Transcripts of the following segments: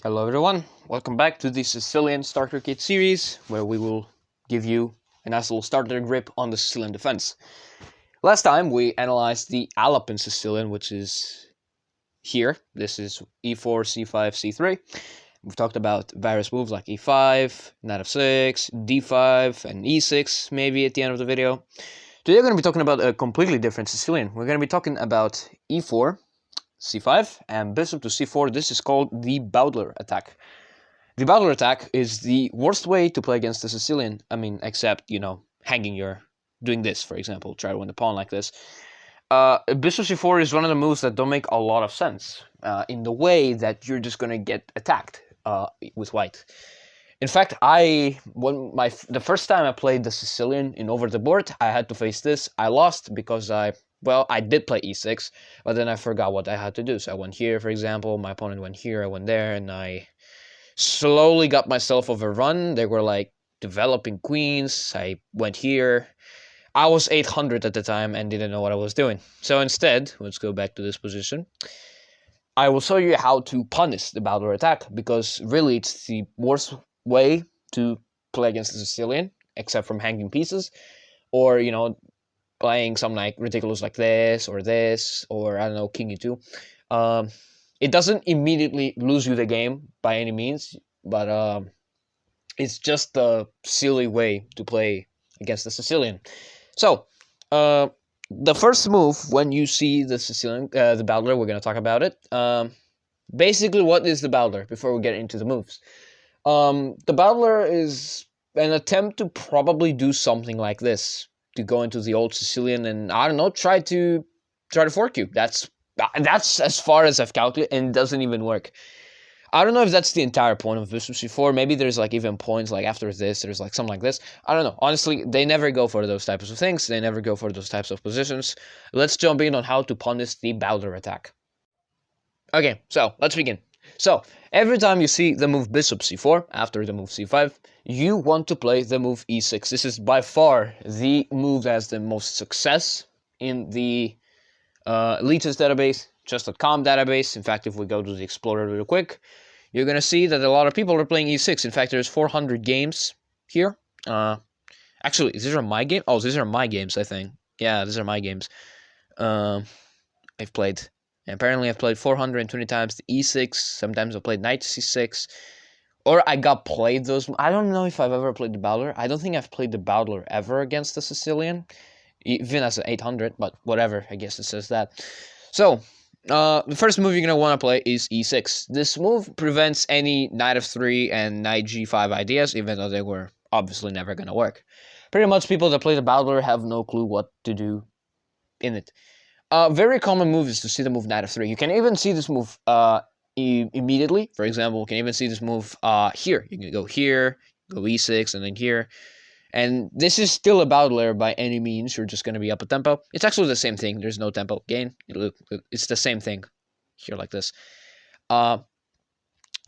Hello everyone, welcome back to the Sicilian Starter Kit series, where we will give you a nice little starter grip on the Sicilian Defense. Last time we analyzed the Alpine Sicilian, which is here. This is e4, c5, c3. We've talked about various moves like e5, knight f6, d5, and e6 maybe at the end of the video. Today we're going to be talking about a completely different Sicilian. We're going to be talking about e4, c5, and bishop to c4. This is called the Bowdler Attack. The Bowdler Attack is the worst way to play against the Sicilian. I mean, except, doing this, for example, try to win the pawn like this. Bishop c4 is one of the moves that don't make a lot of sense in the way that you're just going to get attacked with white. In fact, the first time I played the Sicilian in Over the Board, I had to face this. I lost because I did play e6, but then I forgot what I had to do. So I went here, for example, my opponent went here, I went there, and I slowly got myself overrun. They were like developing queens. I went here. I was 800 at the time and didn't know what I was doing. So instead, let's go back to this position. I will show you how to punish the Bowdler Attack, because really it's the worst way to play against the Sicilian, except from hanging pieces, or, playing something like ridiculous like this, or I don't know, king e2. It doesn't immediately lose you the game by any means, but it's just a silly way to play against the Sicilian. So, the first move when you see the Sicilian, the Bowdler, we're going to talk about it. Basically, what is the Bowdler before we get into the moves? The Bowdler is an attempt to probably do something like this, to go into the old Sicilian and, I don't know, try to fork you. That's as far as I've calculated, and it doesn't even work. I don't know if that's the entire point of bishop c4. Maybe there's like even points like after this, there's like something like this. I don't know. Honestly, they never go for those types of things. They never go for those types of positions. Let's jump in on how to punish the Bowdler Attack. Okay, so let's begin. So, every time you see the move bishop c4 after the move c5, you want to play the move e6. This is by far the move that has the most success in the elitist database, chess.com database. In fact, if we go to the Explorer real quick, you're going to see that a lot of people are playing e6. In fact, there's 400 games here. Actually, these are my games. Oh, these are my games, I think. Yeah, these are my games. I've played. And apparently, I've played 420 times the e6. Sometimes I played knight c6. Or I got played those. I don't know if I've ever played the Bowdler. I don't think I've played the Bowdler ever against the Sicilian, even as an 800, but whatever. I guess it says that. So, the first move you're going to want to play is e6. This move prevents any knight f3 and knight g5 ideas, even though they were obviously never going to work. Pretty much people that play the Bowdler have no clue what to do in it. Very common move is to see the move knight f3. You can even see this move immediately. For example, you can even see this move here. You can go here, go e6, and then here. And this is still a Bowdler by any means. You're just going to be up a tempo. It's actually the same thing. There's no tempo gain. It's the same thing here like this.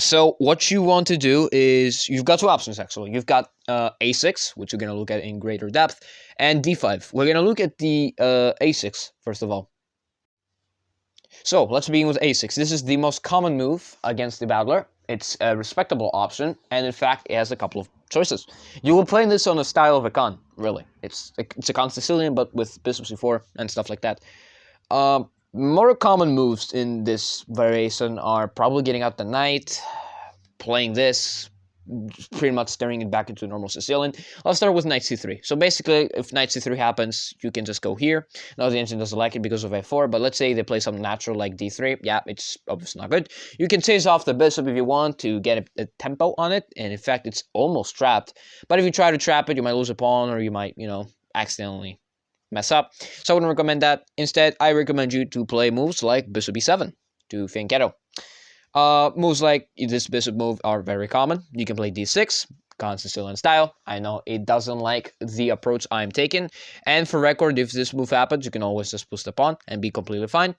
So what you want to do is, you've got two options actually. You've got a6, which we're going to look at in greater depth, and d5. We're going to look at the a6 first of all. So let's begin with a6. This is the most common move against the Bowdler. It's a respectable option, and in fact, it has a couple of choices. You will play this on a style of a con, really. It's a con Sicilian, but with bishop c4 and stuff like that. More common moves in this variation are probably getting out the knight, playing this, pretty much turning it back into normal Sicilian. I'll start with knight c3. So basically, if knight c3 happens, you can just go here. Now the engine doesn't like it because of a4, but let's say they play something natural like d3. Yeah, it's obviously not good. You can chase off the bishop if you want to get a tempo on it, and in fact, it's almost trapped. But if you try to trap it, you might lose a pawn, or you might, accidentally mess up. So I wouldn't recommend that. Instead, I recommend you to play moves like bishop e7 to fianchetto. Moves like this bishop move are very common. You can play d6, con Sicilian style. I know it doesn't like the approach I'm taking. And for record, if this move happens, you can always just push the pawn and be completely fine.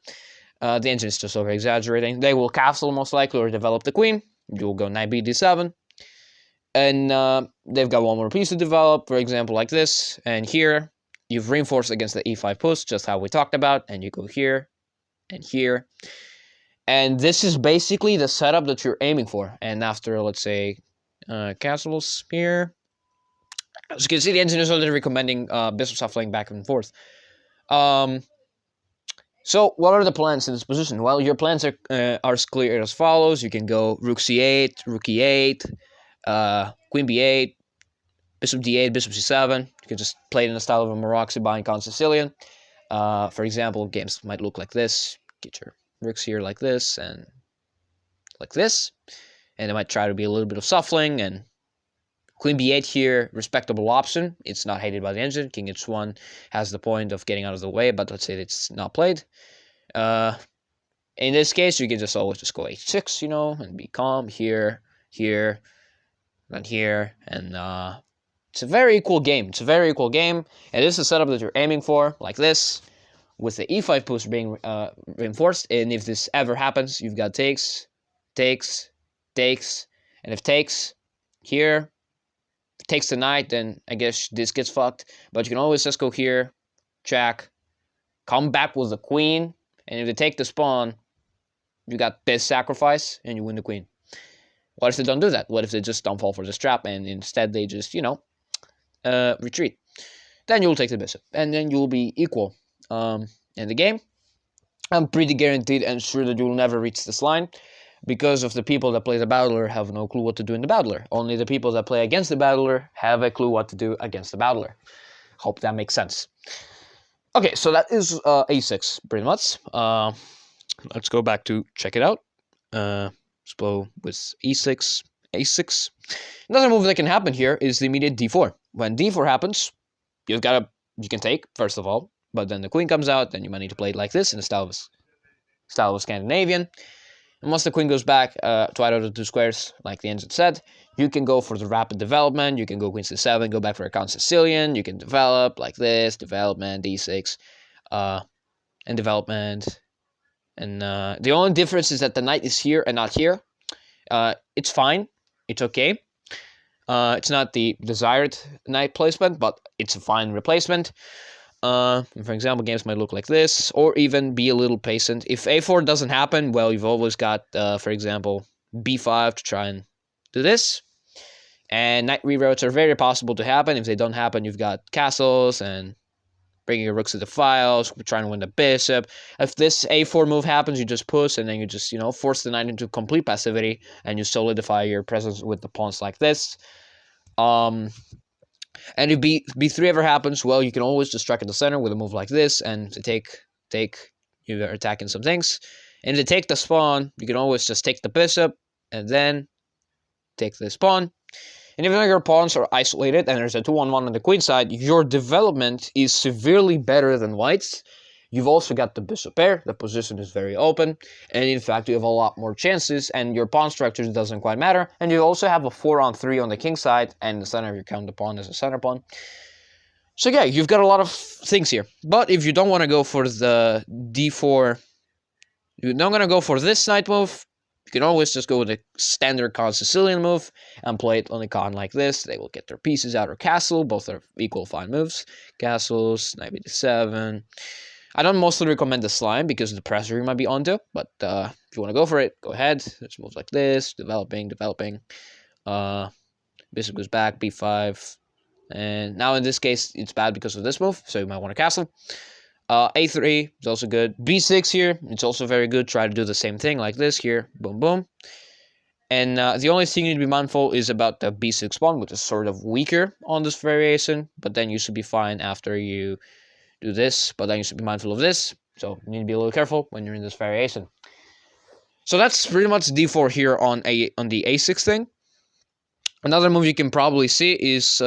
The engine is just over exaggerating. They will castle most likely or develop the queen. You'll go knight b d7. And they've got one more piece to develop, for example, like this. And here, you've reinforced against the e5 push, just how we talked about. And you go here and here. And this is basically the setup that you're aiming for. And after, let's say, castles here, as you can see, the engine is already recommending bishop shuffling back and forth. So what are the plans in this position? Well, your plans are as clear as follows. You can go rook c8, rook e8, queen b8, bishop d8, bishop c7. You can just play it in the style of a Moroccan buying con Sicilian. For example, games might look like this. Get your rooks here like this and like this. And they might try to be a little bit of shuffling, and queen b8 here, respectable option. It's not hated by the engine. King h1 has the point of getting out of the way, but let's say it's not played. In this case, you can just always just go h6, and be calm here, here, and here, and it's a very equal game. It's a very equal game, and this is the setup that you're aiming for, like this, with the e5 push being reinforced. And if this ever happens, you've got takes, takes, takes, and if takes here, if takes the knight, then I guess this gets fucked. But you can always just go here, check, come back with the queen, and if they take the pawn, you got this sacrifice, and you win the queen. What if they don't do that? What if they just don't fall for this trap, and instead they just, retreat? Then you'll take the bishop, and then you'll be equal in the game. I'm pretty guaranteed and sure that you'll never reach this line, because of the people that play the Bowdler have no clue what to do in the Bowdler. Only the people that play against the Bowdler have a clue what to do against the Bowdler. Hope that makes sense. Okay, so that is a6, pretty much. Let's go back to check it out. Let's go with e6, a6. Another move that can happen here is the immediate d4. When d4 happens, you can take, first of all, but then the queen comes out, then you might need to play it like this in the style of Scandinavian. And once the queen goes back to either of the two squares, like the engine said, you can go for the rapid development. You can go queen c7, go back for a count Sicilian. You can develop like this, development, d6, and development. And the only difference is that the knight is here and not here. It's fine. It's okay. It's not the desired knight placement, but it's a fine replacement. For example, games might look like this, or even be a little patient. If a4 doesn't happen, well, you've always got, for example, b5 to try and do this. And knight reroutes are very possible to happen. If they don't happen, you've got castles and bringing your rooks to the files, trying to win the bishop. If this a4 move happens, you just push, and then you just, force the knight into complete passivity, and you solidify your presence with the pawns like this. And if b3 ever happens, well, you can always just strike at the center with a move like this, and to take, you're attacking some things. And to take the pawn, you can always just take the bishop, and then take this pawn. And even though your pawns are isolated, and there's a 2-on-1 on the queen side, your development is severely better than white's. You've also got the bishop pair. The position is very open, and in fact, you have a lot more chances, and your pawn structure doesn't quite matter. And you also have a 4-on-3 on the king side, and the center, you count the pawn as a center pawn. So yeah, you've got a lot of things here. But if you don't want to go for the d4, you're not going to go for this knight move, you can always just go with the standard con Sicilian move and play it on a con like this. They will get their pieces out or castle. Both are equal fine moves. Castles, knight b7. I don't mostly recommend the slime because of the pressure you might be onto, but if you want to go for it, go ahead. There's moves like this, developing. Bishop goes back, b5. And now in this case, it's bad because of this move, so you might want to castle. A3 is also good. B6 here, it's also very good. Try to do the same thing like this here. Boom, boom. And the only thing you need to be mindful is about the B6 pawn, which is sort of weaker on this variation, but then you should be fine after you do this, but then you should be mindful of this. So you need to be a little careful when you're in this variation. So that's pretty much d4 here on the a6 thing. Another move you can probably see is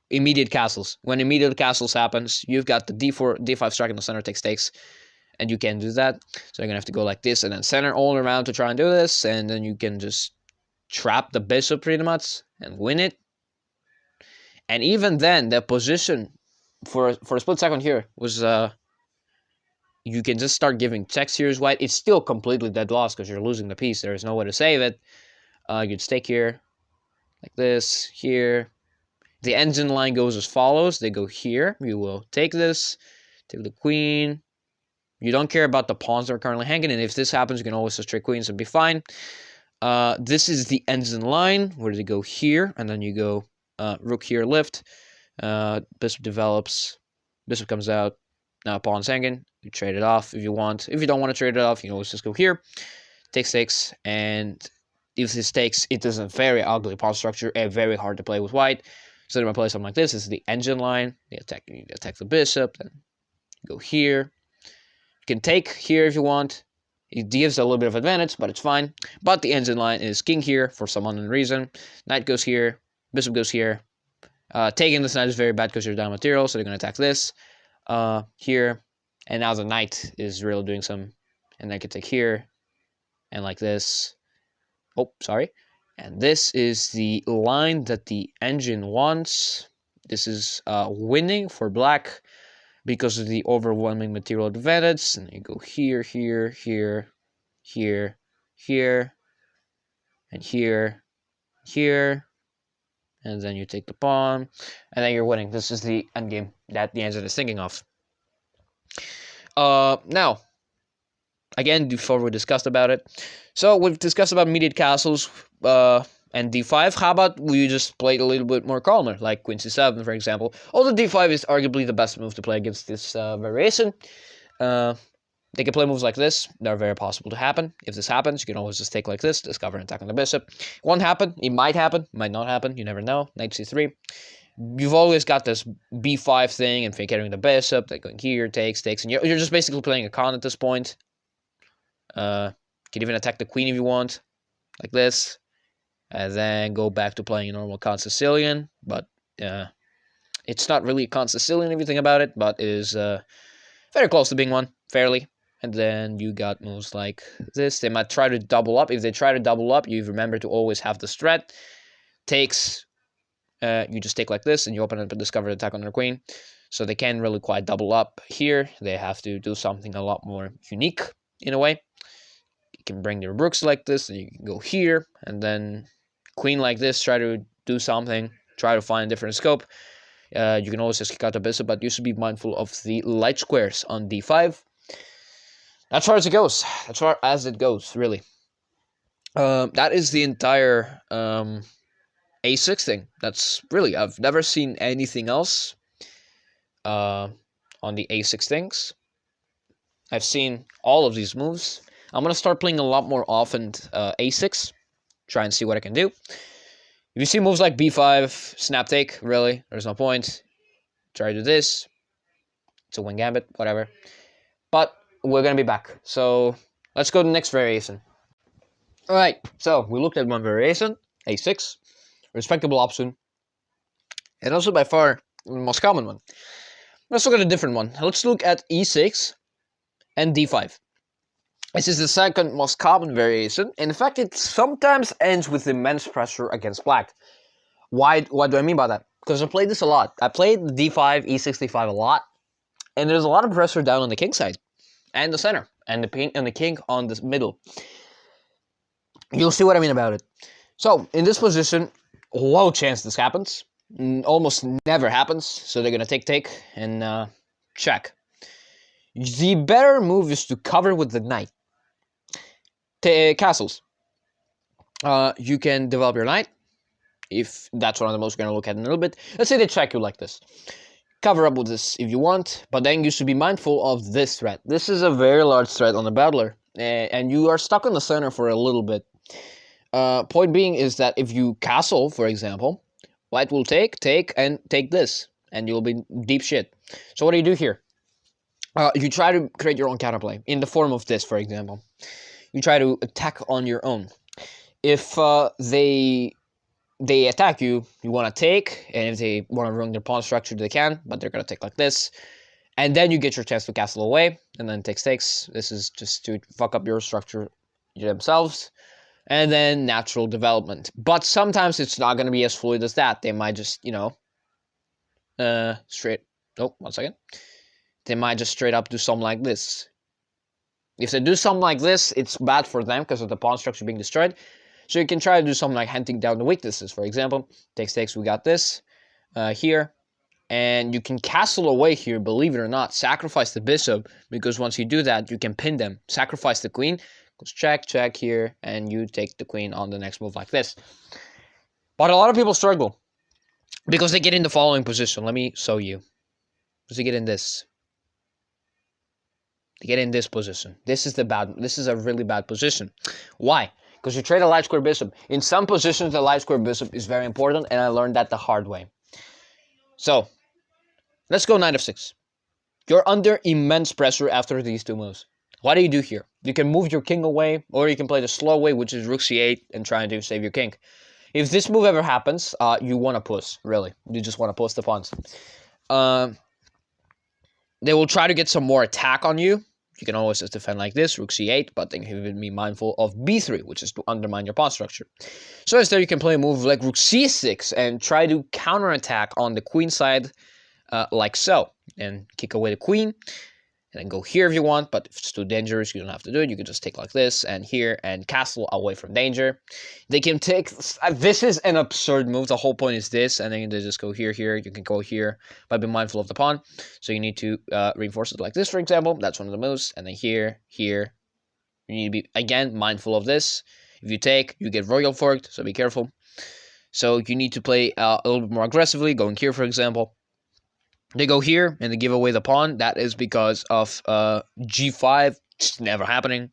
immediate castles. When immediate castles happens, you've got the d5 strike in the center takes, and you can do that. So you're gonna have to go like this and then center all around to try and do this, and then you can just trap the bishop pretty much and win it. And even then, the position for a split second here was you can just start giving checks here as white. It's still completely dead loss because you're losing the piece. There is no way to save it. You'd stake here, like this, here. The engine line goes as follows. They go here. You will take this, take the queen, You don't care about the pawns that are currently hanging, and if this happens, you can always just trade queens and be fine. This is the ensign line, where they go here, and then you go rook here, lift. Bishop develops, bishop comes out, now pawn's hanging. You trade it off if you want. If you don't want to trade it off, you can always just go here. Takes, and if this takes, it is a very ugly pawn structure and very hard to play with white. So they're gonna play something like this. This is the engine line. You attack the bishop, then go here. You can take here if you want. It gives a little bit of advantage, but it's fine. But the engine line is king here for some unknown reason. Knight goes here, bishop goes here. Taking this knight is very bad because you're down material, so they're gonna attack this here. And now the knight is really doing some, and I can take here, and like this. Oh, sorry. And this is the line that the engine wants. This is winning for black because of the overwhelming material advantage. And you go here, here, here, here, here, and here, here. And then you take the pawn, and then you're winning. This is the endgame that the engine is thinking of. Now, again, before we discussed about it, so we've discussed about immediate castles and d5. How about we just play it a little bit more calmer, like queen c7, for example. Although d5 is arguably the best move to play against this variation. They can play moves like this. They're very possible to happen. If this happens, you can always just take like this, discover and attack on the bishop. It won't happen. It might happen. It might not happen. You never know. Knight c3. You've always got this b5 thing, and if you're carrying the bishop, they're going here, takes, and you're just basically playing a con at this point. You can even attack the queen if you want, like this, and then go back to playing a normal con Sicilian, but it's not really a con Sicilian if you think about it, but it is very close to being one, fairly. And then you got moves like this. They might try to double up. If they try to double up, you remember to always have this threat. Takes, you just take like this, and you open up a discovered attack on their queen. So they can't really quite double up here. They have to do something a lot more unique, in a way. You can bring your rooks like this, and you can go here, and then queen like this, try to do something, try to find a different scope. You can always just kick out the bishop, but you should be mindful of the light squares on d5. That's far as it goes. As far as it goes, really. That is the entire a6 thing. That's really, I've never seen anything else on the a6 things. I've seen all of these moves. I'm going to start playing a lot more often a6. Try and see what I can do. If you see moves like b5, snap take, really, there's no point. Try to do this. It's a win gambit, whatever. But we're going to be back. So let's go to the next variation. Alright, so we looked at one variation, a6. Respectable option. And also by far the most common one. Let's look at a different one. Let's look at e6 and d5. This is the second most common variation. In fact, it sometimes ends with immense pressure against black. What do I mean by that? Because I played this a lot. I played d5, e6, d5 a lot. And there's a lot of pressure down on the king side. And the center. And the king on the middle. You'll see what I mean about it. So, in this position, low chance this happens. Almost never happens. So they're going to take, and check. The better move is to cover with the knight. Castles. You can develop your knight. If that's one of the most we're going to look at in a little bit. Let's say they check you like this. Cover up with this if you want, but then you should be mindful of this threat. This is a very large threat on the Bowdler, and you are stuck on the center for a little bit. Point being is that if you castle, for example, white will take, and take this, and you'll be deep shit. So what do you do here? You try to create your own counterplay, in the form of this, for example. You try to attack on your own. If they attack you, you want to take, and if they want to ruin their pawn structure, they can, but they're going to take like this. And then you get your chance to castle away, and then takes. This is just to fuck up your structure themselves. And then natural development. But sometimes it's not going to be as fluid as that. They might just, straight... Oh, 1 second. They might just straight up do something like this. If they do something like this, it's bad for them because of the pawn structure being destroyed. So you can try to do something like hunting down the weaknesses. For example, takes, we got this here. And you can castle away here, believe it or not. Sacrifice the bishop, because once you do that, you can pin them. Sacrifice the queen, goes check, check here, and you take the queen on the next move like this. But a lot of people struggle, because they get in the following position. Let me show you. Because they get in this. They get in this position. This is a really bad position. Why? Because you trade a light square bishop. In some positions, the light square bishop is very important, and I learned that the hard way. So, let's go knight f6. You're under immense pressure after these two moves. What do you do here? You can move your king away, or you can play the slow way, which is rook c8 and trying to save your king. If this move ever happens, you want to push, really. You just want to push the pawns. They will try to get some more attack on you. You can always just defend like this, rook c8, but then you would be mindful of b3, which is to undermine your pawn structure. So instead, you can play a move like rook c6 and try to counterattack on the queen side like so. And kick away the queen. And then go here if you want, but if it's too dangerous, you don't have to do it. You can just take like this and here and castle away from danger. They can take... This is an absurd move. The whole point is this, and then they just go here, here. You can go here, but be mindful of the pawn. So you need to reinforce it like this, for example. That's one of the moves. And then here, here. You need to be, again, mindful of this. If you take, you get royal forked, so be careful. So you need to play a little bit more aggressively, going here, for example. They go here, and they give away the pawn. That is because of g5. It's never happening.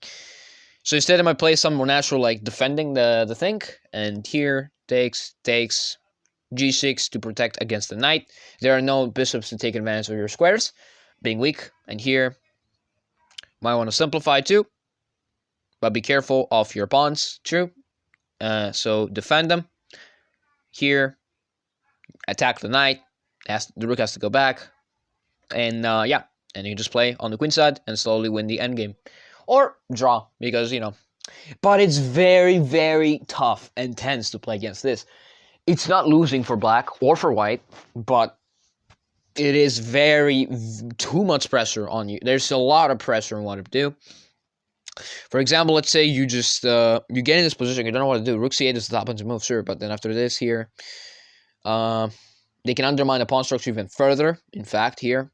So instead, I might play some more natural, like defending the thing. And here, takes, g6 to protect against the knight. There are no bishops to take advantage of your squares, being weak. And here, might want to simplify too. But be careful of your pawns, true. So defend them. Here, attack the knight. The rook has to go back, and yeah, and you just play on the queen side and slowly win the endgame, or draw, because, you know, but it's very, very tough and tense to play against this. It's not losing for black or for white, but it is too much pressure on you. There's a lot of pressure on what to do. For example, let's say you just, you get in this position, you don't know what to do. Rook c8 is the top of the move, sure, but then after this here, they can undermine the pawn structure even further, in fact, here.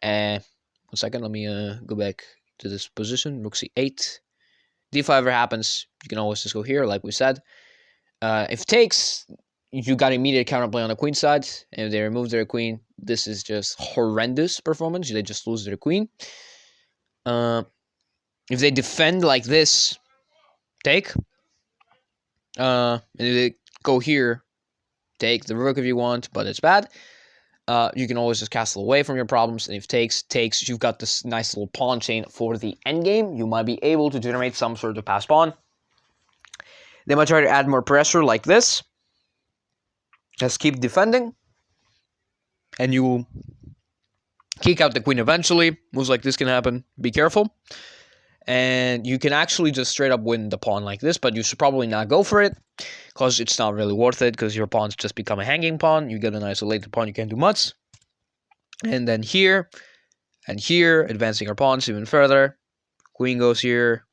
1 second, let me go back to this position. Rook c8. d5 ever happens, you can always just go here, like we said. If takes, you got immediate counterplay on the queen side. And if they remove their queen, this is just horrendous performance. They just lose their queen. If they defend like this, take. And if they go here, take the rook if you want, but it's bad. You can always just castle away from your problems, and if takes, you've got this nice little pawn chain for the endgame. You might be able to generate some sort of pass pawn. They might try to add more pressure like this. Just keep defending, and you will kick out the queen eventually. Moves like this can happen. Be careful. And you can actually just straight up win the pawn like this, but you should probably not go for it, because it's not really worth it, because your pawn's just become a hanging pawn. You get an isolated pawn, you can't do much. And then here, and here, advancing our pawns even further. Queen goes here,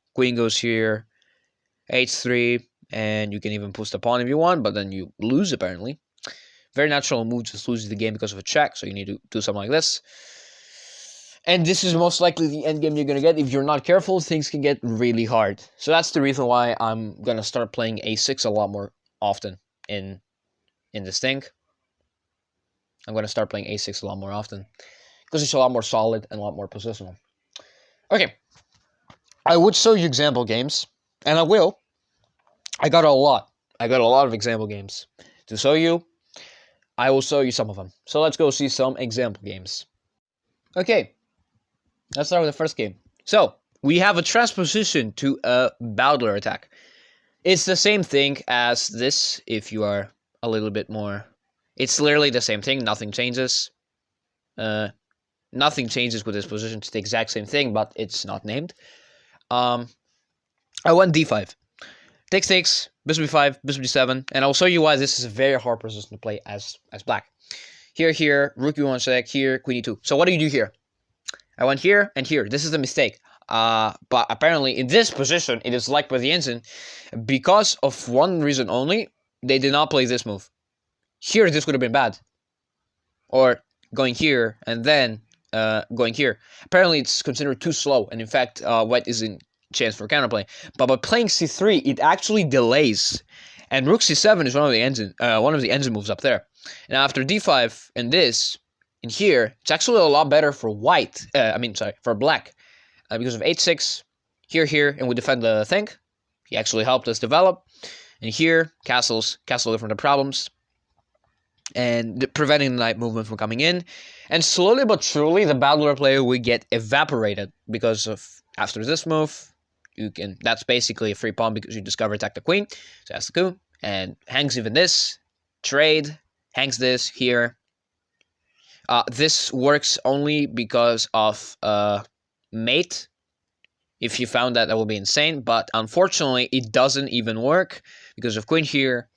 h3, and you can even push the pawn if you want, but then you lose apparently. Very natural move, just loses the game because of a check, so you need to do something like this. And this is most likely the endgame you're going to get. If you're not careful, things can get really hard. So that's the reason why I'm going to start playing a6 a lot more often in this thing. I'm going to start playing a6 a lot more often, because it's a lot more solid and a lot more positional. Okay. I would show you example games, and I will. I got a lot of example games to show you. I will show you some of them. So let's go see some example games. Okay. Let's start with the first game. So, we have a transposition to a Bowdler attack. It's the same thing as this, if you are a little bit more... It's literally the same thing, nothing changes. Nothing changes with this position, it's the exact same thing, but it's not named. I went d5. Takes, bishop b5, bishop d7, and I'll show you why this is a very hard position to play as black. Here, rook b1 check, here, queen e2. So what do you do here? I went here and here. This is a mistake. But apparently in this position, it is like by the engine. Because of one reason only, they did not play this move. Here, this would have been bad. Or going here, and then going here. Apparently, it's considered too slow, and in fact, white is in chance for counterplay. But by playing c3, it actually delays, and rook c7 is one of the engine moves up there. Now after d5 and this in here, it's actually a lot better for white. For black, because of h6 here, and we defend the thing. He actually helped us develop, and here castle different problems, and preventing the knight movement from coming in. And slowly but surely, the Bowdler player will get evaporated because of after this move. That's basically a free pawn because you discover attack the queen. So that's the coup, and hangs even this trade, hangs this here. This works only because of mate. If you found that, that would be insane. But unfortunately, it doesn't even work because of queen here.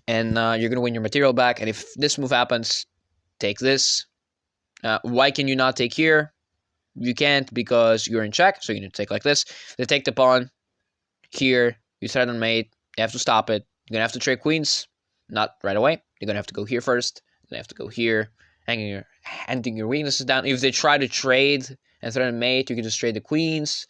And you're going to win your material back. And if this move happens, take this. Why can you not take here? You can't because you're in check. So you need to take like this. They take the pawn here. You threaten mate. You have to stop it. You're going to have to trade queens. Not right away. You're going to have to go here first. Then you have to go here. Handing your weaknesses down. If they try to trade and threaten mate, you can just trade the queens.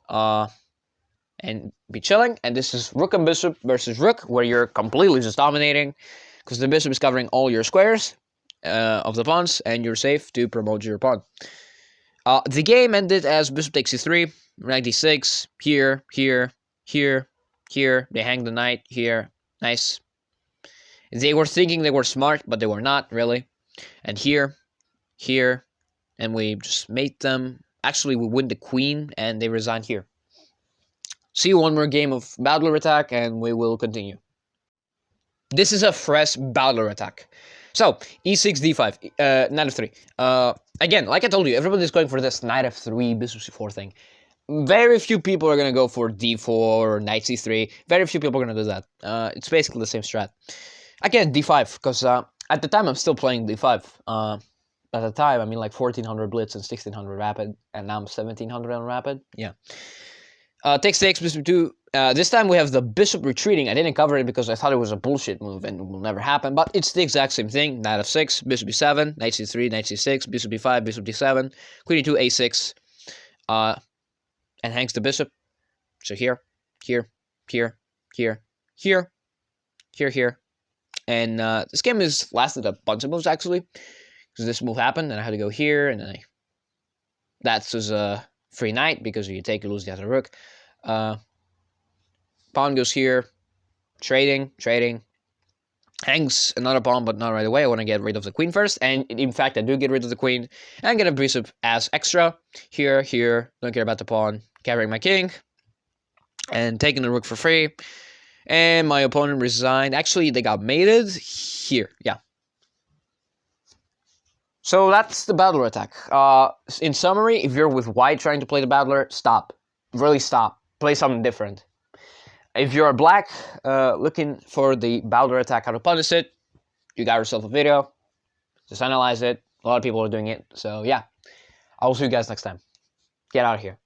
And be chilling. And this is rook and bishop versus rook, where you're completely just dominating because the bishop is covering all your squares of the pawns, and you're safe to promote your pawn. The game ended as bishop takes c3, knight d6, here, here. They hang the knight here. Nice. They were thinking they were smart, but they were not really. And here, and we just mate them. Actually, we win the queen, and they resign here. See you one more game of Bowdler Attack, and we will continue. This is a fresh Bowdler Attack. So, e6, d5, knight f3. Again, like I told you, everybody's going for this knight f3, bishop c4 thing. Very few people are going to go for d4 or knight c3. Very few people are going to do that. It's basically the same strat. Again, d5, because at the time I'm still playing d5. At the time, I mean like 1400 blitz and 1600 rapid, and now I'm 1700 on rapid. Yeah. Takes bishop 2. This time we have the bishop retreating. I didn't cover it because I thought it was a bullshit move and it will never happen, but it's the exact same thing. Knight f6, bishop b7, knight c3, knight c6, bishop b5, bishop d7, queen e2, a6, and hangs the bishop. So here, and this game has lasted a bunch of moves actually, because this move happened and I had to go here, and then that's just a free knight because you take, you lose the other rook. Pawn goes here, trading, hangs another pawn, but not right away. I want to get rid of the queen first, and in fact I do get rid of the queen and get a bishop as extra. Here, don't care about the pawn, carrying my king and taking the rook for free. And my opponent resigned. Actually, they got mated here. Yeah. So that's the Bowdler Attack. In summary, if you're with white trying to play the Bowdler, stop. Really stop. Play something different. If you're black looking for the Bowdler Attack, how to punish it, you got yourself a video. Just analyze it. A lot of people are doing it. So yeah, I will see you guys next time. Get out of here.